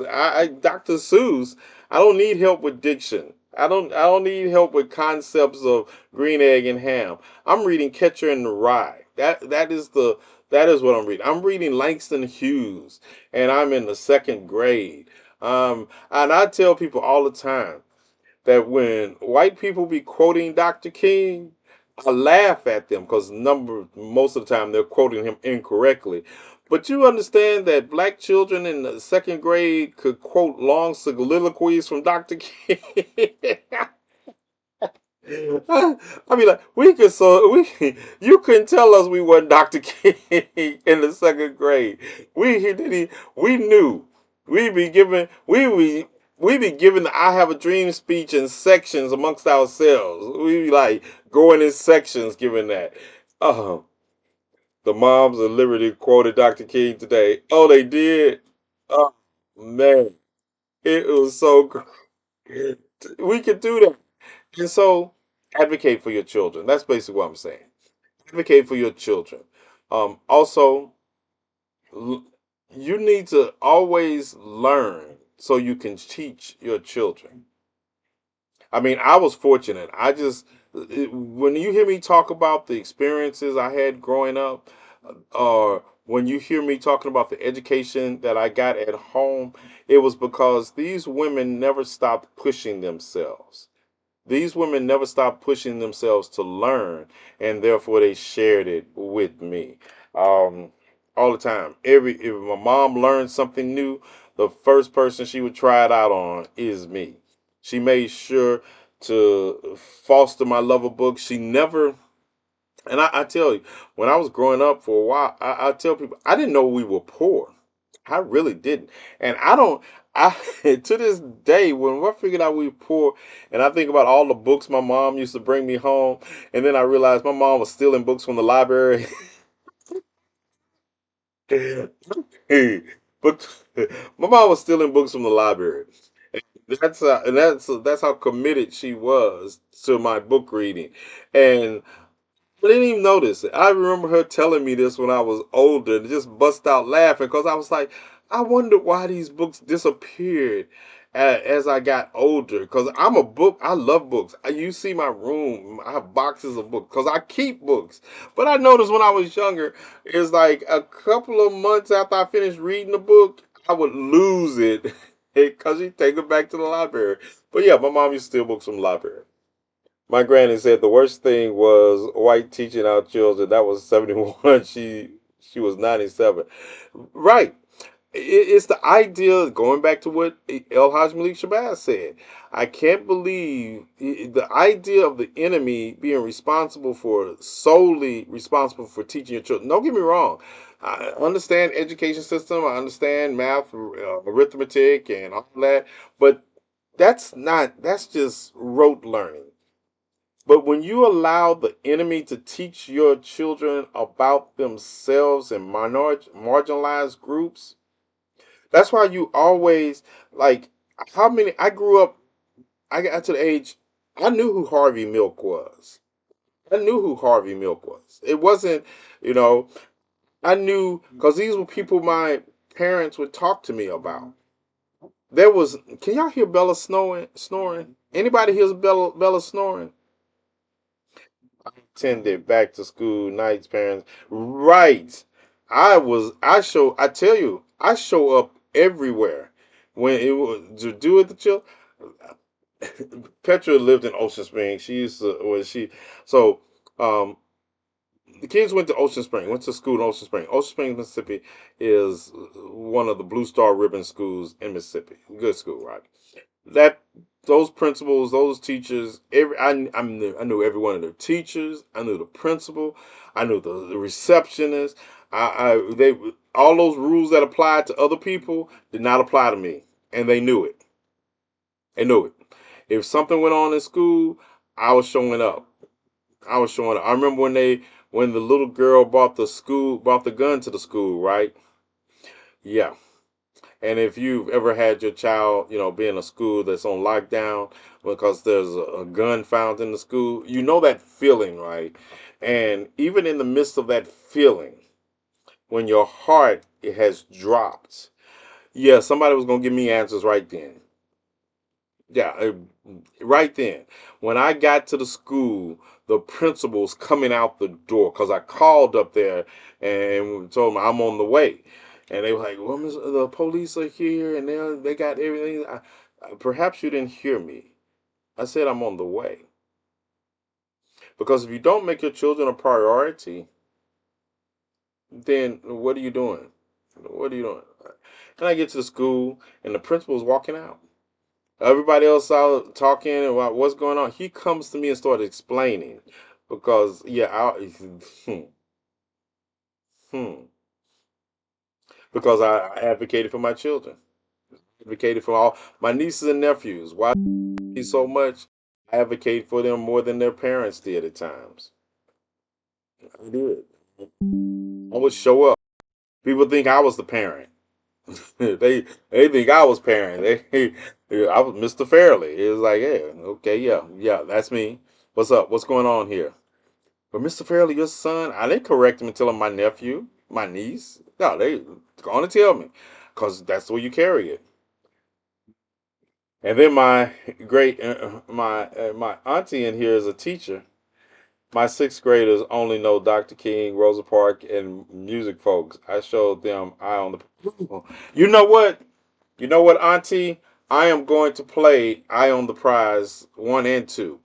Dr. Seuss. I don't need help with diction. I don't need help with concepts of green egg and ham. I'm reading Catcher in the Rye. That is what I'm reading. I'm reading Langston Hughes, and I'm in the second grade. And I tell people all the time that when white people be quoting Dr. King, I laugh at them because most of the time they're quoting him incorrectly. But you understand that black children in the second grade could quote long soliloquies from Dr. King. I mean, like you couldn't tell us we weren't Dr. King in the second grade. We knew we be given the I have a dream speech in sections amongst ourselves. We be like going in sections giving that. Uh, the moms of Liberty quoted Dr. King today. Oh, they did. Oh man, it was so great. We could do that. And so, advocate for your children. That's basically what I'm saying. Advocate for your children. Also, l- you need to always learn so you can teach your children. I mean, I was fortunate. When you hear me talk about the experiences I had growing up, or when you hear me talking about the education that I got at home, it was because these women never stopped pushing themselves. These women never stopped pushing themselves to learn, and therefore they shared it with me. Um, all the time. If my mom learned something new, the first person she would try it out on is me. She made sure to foster my love of books. She never, and I tell you, when I was growing up for a while, I tell people I didn't know we were poor. I really didn't. And I don't I to this day when I figured out we were poor and I think about all the books my mom used to bring me home, and then I realized my mom was stealing books from the library. Hey, but my mom was stealing books from the library. That's how committed she was to my book reading. And I didn't even notice it. I remember her telling me this when I was older and just bust out laughing because I was like, I wonder why these books disappeared as I got older. Because I love books. You see my room, I have boxes of books because I keep books. But I noticed when I was younger, it's like a couple of months after I finished reading a book, I would lose it because you take it back to the library. But yeah, my mom used to steal books from the library. My granny said the worst thing was white teaching our children. That was 71. She was 97. Right. It's the idea, going back to what El Haj Malik Shabazz said. I can't believe the idea of the enemy being solely responsible for teaching your children. Don't get me wrong. I understand education system. I understand math, arithmetic, and all that. But that's just rote learning. But when you allow the enemy to teach your children about themselves and marginalized groups, that's why you always like how many I grew up, I got to the age I knew who Harvey Milk was. I knew who Harvey Milk was. It wasn't, you know, I knew because these were people my parents would talk to me about. Can y'all hear Bella snoring? Anybody hears Bella snoring? Attended back to school nights, parents. Right. I tell you, I show up everywhere. When it was to do with the children. Petra lived in Ocean Springs. She used to, was she, so, um, the kids went to Ocean Spring, went to school in Ocean Spring. Ocean Springs, Mississippi is one of the Blue Star Ribbon schools in Mississippi. Good school, right? That those principals, those teachers, I knew every one of their teachers. I knew the principal. I knew the receptionist. They all those rules that applied to other people did not apply to me, and they knew it. They knew it. If something went on in school, I was showing up. I was showing up. I remember when the little girl brought the gun to the school, right? Yeah. And if you've ever had your child, be in a school that's on lockdown because there's a gun found in the school, you know that feeling, right? And even in the midst of that feeling, when your heart it has dropped, yeah, somebody was gonna give me answers right then. Yeah, right then. When I got to the school, the principal's coming out the door because I called up there and told them I'm on the way. And they were like, "Well, the police are here and they got everything." Perhaps you didn't hear me. I said I'm on the way because if you don't make your children a priority, then what are you doing? What are you doing? And I get to the school and the principal's walking out. Everybody else out talking about what's going on. He comes to me and started explaining because yeah, hmm, because I advocated for my children, advocated for all my nieces and nephews. Why so much? I advocate for them more than their parents did at times. I did. I would show up. People think I was the parent. They think I was parent. I was Mr. Fairley. It was like, yeah, okay, yeah, that's me. What's up? What's going on here? But Mr. Fairley, your son, I didn't correct him and tell him my nephew, my niece. No, they going to tell me because that's the way you carry it. And then my great, my auntie in here is a teacher. My sixth graders only know Dr. King, Rosa Parks, and music folks. I showed them Eye on the. You know what? You know what, Auntie? I am going to play Eye on the Prize 1 and 2.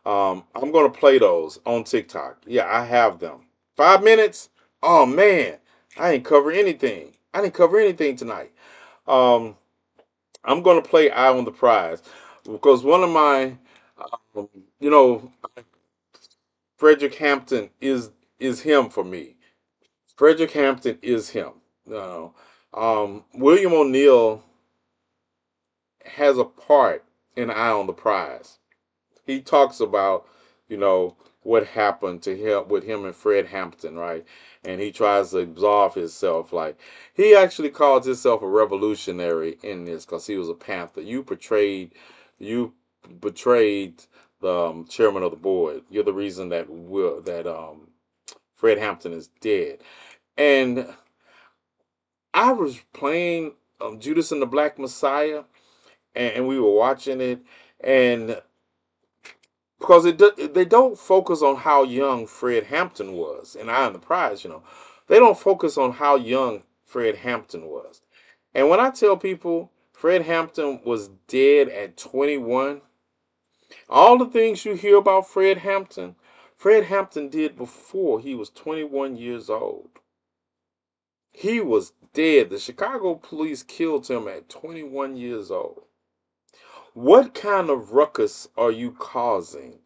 I'm going to play those on TikTok. Yeah, I have them. 5 minutes? Oh, man. I ain't cover anything. I didn't cover anything tonight. Um, I'm going to play Eye on the Prize because one of my, um, you know, Frederick Hampton is him for me. Frederick Hampton is him. No. William O'Neill has a part in Eye on the Prize. He talks about, what happened to him with him and Fred Hampton, right? And he tries to absolve himself. Like he actually calls himself a revolutionary in this because he was a Panther. You betrayed the chairman of the board. You're the reason that Fred Hampton is dead. And I was playing Judas and the Black Messiah, and we were watching it, and because they don't focus on how young Fred Hampton was, and I am the prize, they don't focus on how young Fred Hampton was. And when I tell people Fred Hampton was dead at 21, all the things you hear about Fred Hampton did before he was 21 years old. He was dead. The Chicago police killed him at 21 years old. What kind of ruckus are you causing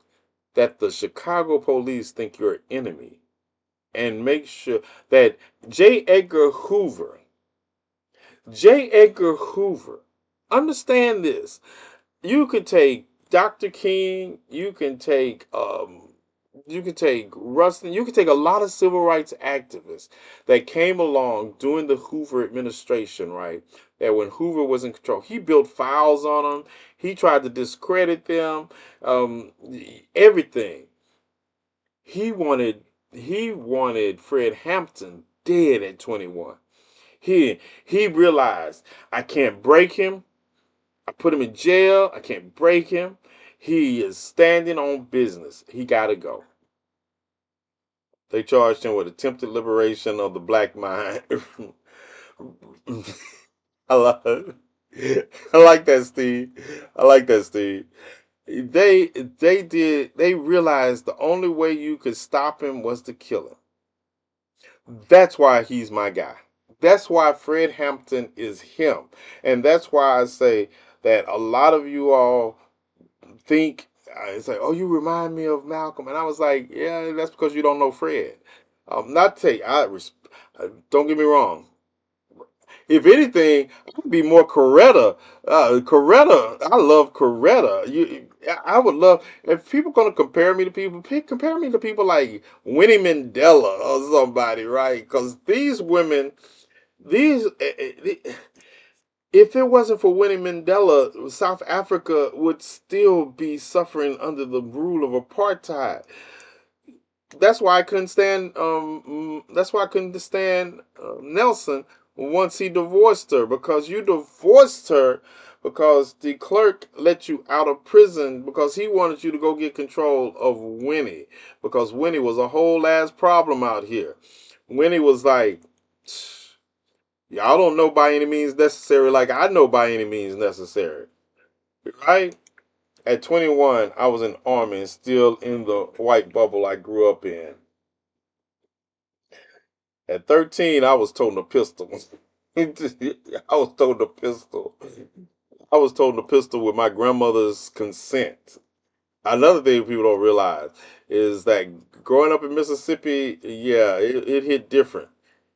that the Chicago police think you're an enemy and make sure that J. Edgar Hoover, J. Edgar Hoover, understand this. You could take Dr. King, you can take Rustin, you can take a lot of civil rights activists that came along during the Hoover administration, right? That when Hoover was in control, he built files on them. He tried to discredit them, um, everything. He wanted he wanted Fred Hampton dead at 21. He realized I can't break him. I put him in jail. I can't break him. He is standing on business. He got to go. They charged him with attempted liberation of the black mind. I love I like that, Steve. I like that, Steve. They realized the only way you could stop him was to kill him. That's why he's my guy. That's why Fred Hampton is him. And that's why I say that a lot of you all think it's like, oh, you remind me of Malcolm. And I was like, yeah, that's because you don't know Fred. Not to take, don't get me wrong. If anything, I'd be more Coretta. Coretta, I love Coretta. I would love if people gonna compare me to people. Compare me to people like Winnie Mandela or somebody, right? Because these women, these If it wasn't for Winnie Mandela, South Africa would still be suffering under the rule of apartheid. That's why I couldn't stand. That's why I couldn't stand Nelson once he divorced her, because you divorced her because the clerk let you out of prison because he wanted you to go get control of Winnie, because Winnie was a whole ass problem out here. Winnie was like, y'all don't know by any means necessary like I know by any means necessary, right? At 21, I was in the army and still in the white bubble I grew up in. At 13, I was told a pistol. I was told a pistol. I was told a pistol with my grandmother's consent. Another thing people don't realize is that growing up in Mississippi, yeah, it hit different.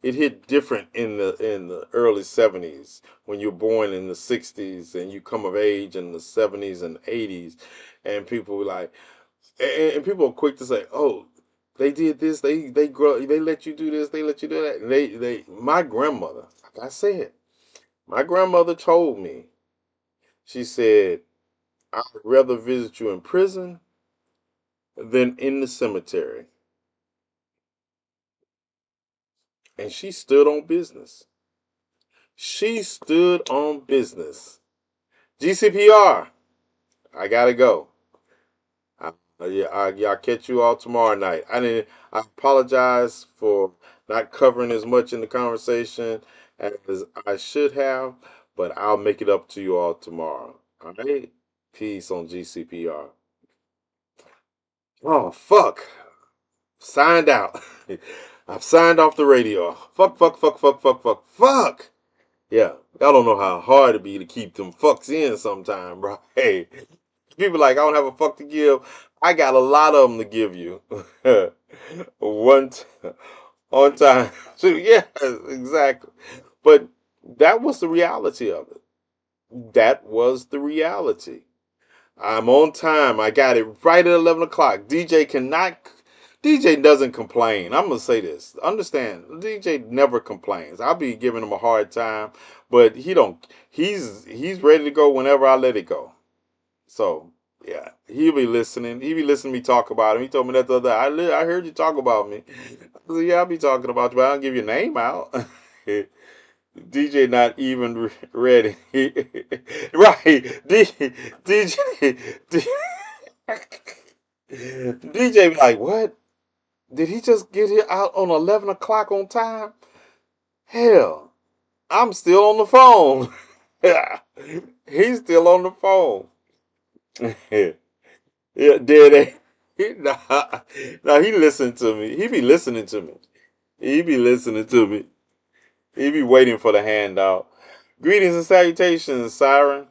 It hit different in the early 70s when you're born in the 60s and you come of age in the 70s and 80s, and people were like, and people are quick to say, "Oh, they did this. They let you do this. They let you do that." And they my grandmother, like I said, my grandmother told me. She said, "I'd rather visit you in prison than in the cemetery." And she stood on business. She stood on business. GCPR. I gotta go. I, I'll catch you all tomorrow night. I apologize for not covering as much in the conversation as I should have, but I'll make it up to you all tomorrow. All right? Peace on GCPR. Oh, fuck. Signed out. I've signed off the radio. Fuck, fuck, fuck, fuck, fuck, fuck, fuck. Yeah, y'all don't know how hard it be to keep them fucks in sometime, bro. Hey, people like, I don't have a fuck to give. I got a lot of them to give you. One t- on time. So, yeah, exactly. But that was the reality of it. That was the reality. I'm on time. I got it right at 11 o'clock. DJ cannot. DJ doesn't complain. I'm gonna say this. Understand? DJ never complains. I'll be giving him a hard time, but he don't. He's ready to go whenever I let it go. So yeah, he'll be listening. He be listening to me talk about him. He told me that the other day. I heard you talk about me. I said, yeah, I'll be talking about you, but I don't give your name out. DJ not even ready. Right. DJ. DJ be like, what? Did he just get here out on 11 o'clock on time? Hell, I'm still on the phone. Yeah, he's still on the phone. Yeah, dead. Nah, nah, he listened to me. He be listening to me. He be listening to me. He be waiting for the handout. Greetings and salutations, Siren.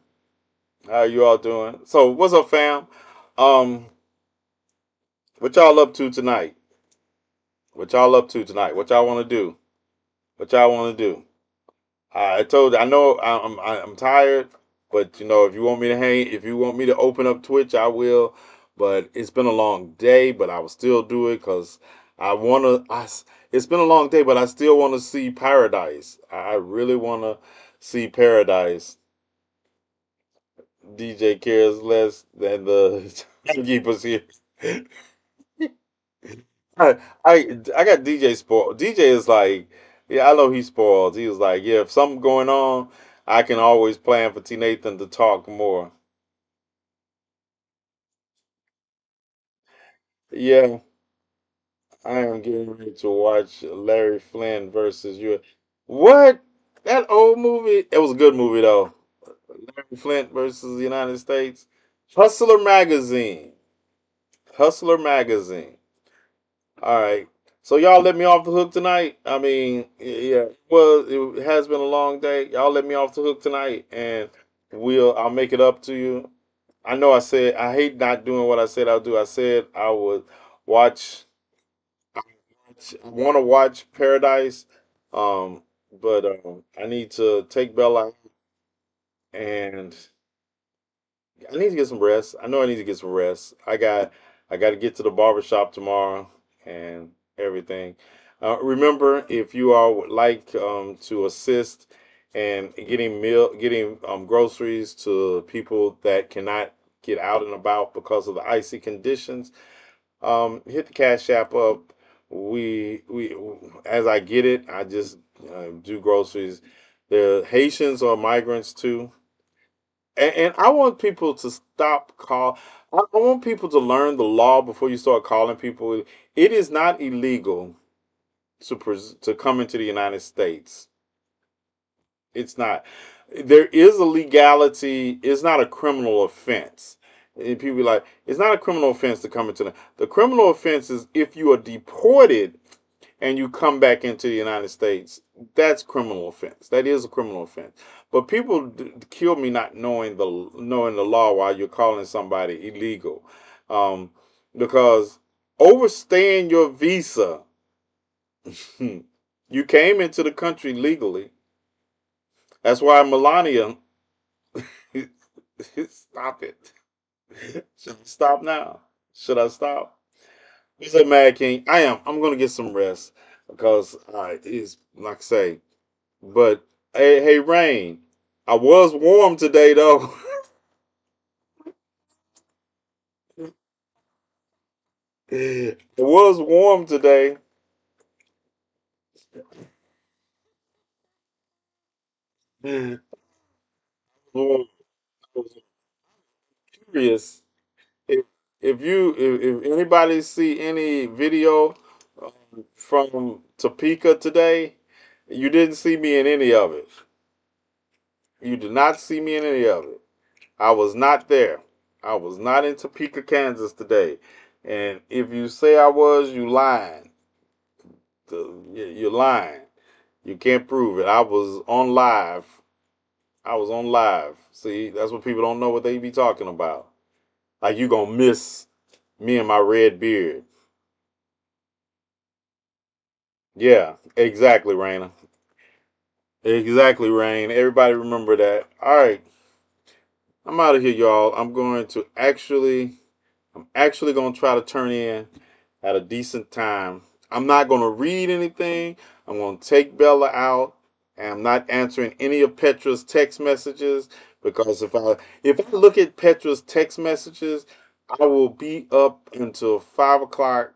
How you all doing? So, what's up, fam? Um, what y'all up to tonight? What y'all up to tonight? What y'all want to do? What y'all want to do? I told you, I know I'm tired, but you know, if you want me to hang, if you want me to open up Twitch, I will. But it's been a long day, but I will still do it because I wanna. It's been a long day, but I still want to see paradise. I really want to see paradise. DJ cares less than the timekeepers here. I, I got DJ spoiled. DJ is like, yeah, I know he's spoiled. He was like, yeah, if something going on, I can always plan for TNathan to talk more. Yeah, I am getting ready to watch Larry Flynn versus you. What? That old movie? It was a good movie though. Larry Flint versus the United States. Hustler magazine. Hustler magazine. All right. So y'all let me off the hook tonight. I mean, yeah, well, it has been a long day. Y'all let me off the hook tonight, and I'll make it up to you. I know I said I hate not doing what I said I'll do. I said I would watch. I want to watch Paradise, um, but I need to take Bella and I need to get some rest. I know I need to get some rest. I got to get to the barbershop tomorrow and everything. Remember, if you all would like to assist and getting groceries to people that cannot get out and about because of the icy conditions. Hit the Cash App up. We as I get it, I just do groceries. The Haitians are migrants too, and I want people to stop call. I want people to learn the law before you start calling people. It is not illegal to come into the United States. It's not. There is a legality. It's not a criminal offense. And people be like, it's not a criminal offense to come into the criminal offense is if you are deported and you come back into the United States. That's criminal offense. That is a criminal offense. But people kill me not knowing the law while you're calling somebody illegal, um, because overstaying your visa, you came into the country legally. That's why Melania, stop it. Should I stop now? Should I stop? He said, Mad King, I am. I'm going to get some rest because it's like I say. But hey, Rain, I was warm today though. It was warm today. I was curious if if anybody see any video from Topeka today. You didn't see me in any of it. You did not see me in any of it. I was not there. I was not in Topeka, Kansas today. And if you say I was, you lying. You're lying. You can't prove it. I was on live. I was on live. See, that's what people don't know what they be talking about. Like you gonna miss me and my red beard. Yeah, exactly, Raina. Exactly, Rain. Everybody remember that. All right, I'm out of here, y'all. I'm actually gonna try to turn in at a decent time. I'm not gonna read anything. I'm gonna take Bella out, and I'm not answering any of Petra's text messages because if I look at Petra's text messages, I will be up until 5 o'clock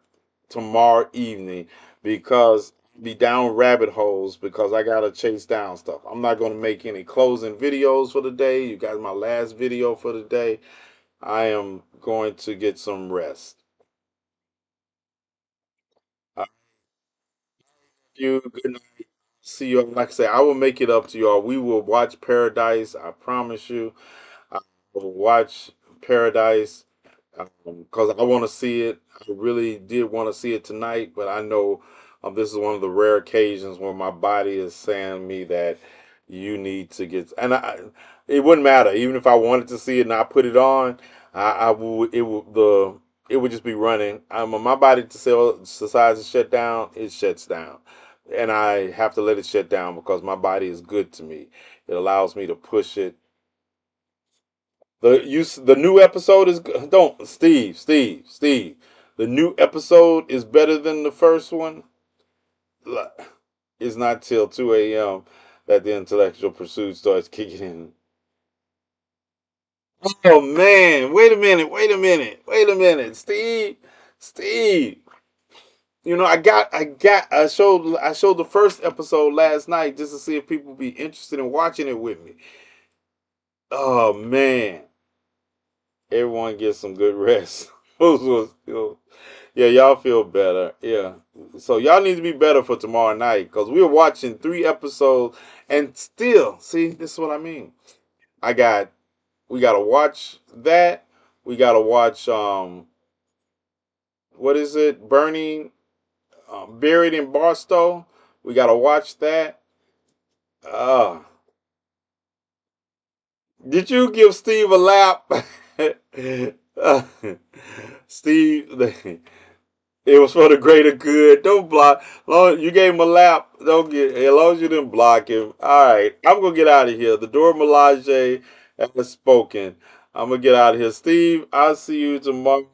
tomorrow evening because be down rabbit holes because I gotta chase down stuff. I'm not gonna make any closing videos for the day. You got my last video for the day. I am going to get some rest. I you good night. See you. Like I say, I will make it up to y'all. We will watch Paradise. I promise you. I will watch Paradise because I want to see it. I really did want to see it tonight, but I know this is one of the rare occasions where my body is saying to me that you need to get. It wouldn't matter even if I wanted to see it and I put it on. I would. It would just be running. My body to say decides to shut down. It shuts down, and I have to let it shut down because my body is good to me. It allows me to push it. The new episode is don't Steve. The new episode is better than the first one. It's not till 2 a.m. that the intellectual pursuit starts kicking in. Oh man, wait a minute, Steve. You know, I showed the first episode last night just to see if people be interested in watching it with me. Oh man, everyone get some good rest. Yeah, y'all feel better. Yeah. So y'all need to be better for tomorrow night because we're watching 3 episodes and still, see, this is what I mean. I got, we got to watch that. We got to watch, what is it? Buried in Barstow. We got to watch that. Uh, did you give Steve a lap? Uh, Steve, it was for the greater good. Don't block. Long you gave him a lap. Don't get. As long as you didn't block him. All right. I'm gonna get out of here. The Dora Milaje has spoken. I'm gonna get out of here. Steve, I'll see you tomorrow.